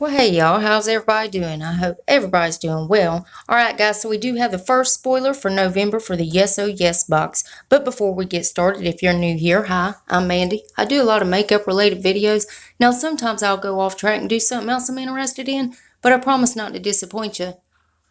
Well, hey y'all, how's everybody doing? I hope everybody's doing well. Alright guys, so we do have the first spoiler for November for the Yes Oh Yes box. But before we get started, if you're new here, hi, I'm Mandy. I do a lot of makeup related videos. Now sometimes I'll go off track and do something else I'm interested in, but I promise not to disappoint you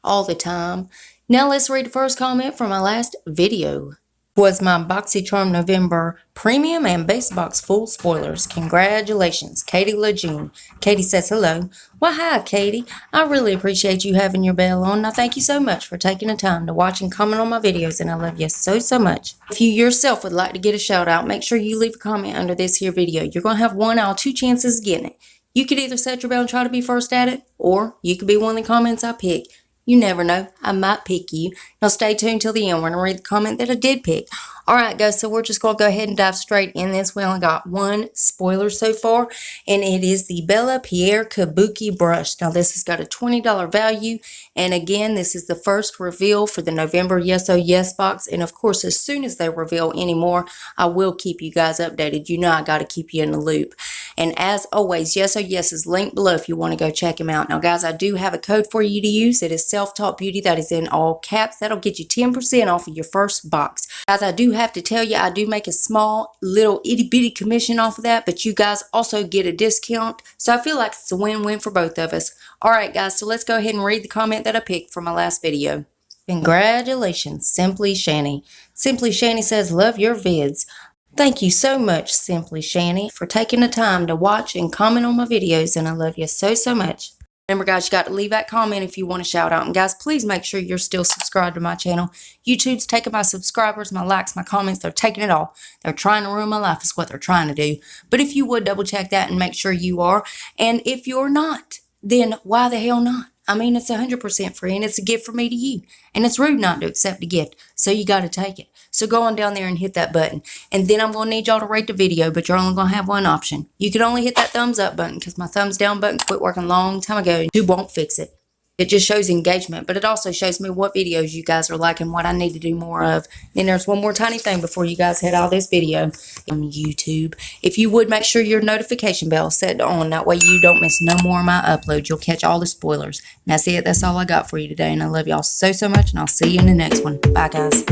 all the time. Now let's read the first comment from my last video. Was my BoxyCharm November Premium and Base Box full spoilers. Congratulations, Katie Lejeune. Katie says hello. Well, hi, Katie. I really appreciate you having your bell on. Now, thank you so much for taking the time to watch and comment on my videos, and I love you so, so much. If you yourself would like to get a shout out, make sure you leave a comment under this here video. You're going to have one out of 2 chances of getting it. You could either set your bell and try to be first at it, or you could be one of the comments I pick. You never know. I might pick you. Now stay tuned till the end. We're going to read the comment that I did pick. Alright guys, so we're just going to go ahead and dive straight in this. We only got one spoiler so far, and it is the Bella Pierre Kabuki brush. Now this has got a $20 value, and again, this is the first reveal for the November Yes Oh Yes box, and of course, as soon as they reveal any more, I will keep you guys updated. You know I got to keep you in the loop. And as always, Yes Oh Yes is linked below if you want to go check him out. Now guys, I do have a code for you to use. It is SelfTaught Beauty. That is in all caps. That'll get you 10% off of your first box. Guys, I do have to tell you, I do make a small little itty bitty commission off of that, but you guys also get a discount. So I feel like it's a win-win for both of us. Alright guys, so let's go ahead and read the comment that I picked from my last video. Congratulations, Simply Shani. Simply Shani says, love your vids. Thank you so much, Simply Shani, for taking the time to watch and comment on my videos, and I love you so, so much. Remember, guys, you got to leave that comment if you want a shout out. And, guys, please make sure you're still subscribed to my channel. YouTube's taking my subscribers, my likes, my comments. They're taking it all. They're trying to ruin my life is what they're trying to do. But if you would double check that and make sure you are. And if you're not, then why the hell not? I mean, it's 100% free, and it's a gift from me to you. And it's rude not to accept a gift, so you got to take it. So go on down there and hit that button. And then I'm going to need y'all to rate the video, but you're only going to have one option. You can only hit that thumbs up button because my thumbs down button quit working a long time ago, and YouTube won't fix it. It just shows engagement, but it also shows me what videos you guys are liking, what I need to do more of. Then there's one more tiny thing before you guys head out of this video on YouTube. If you would make sure your notification bell is set on, that way you don't miss no more of my uploads. You'll catch all the spoilers. And that's it. That's all I got for you today, and I love y'all so, so much, and I'll see you in the next one. Bye, guys.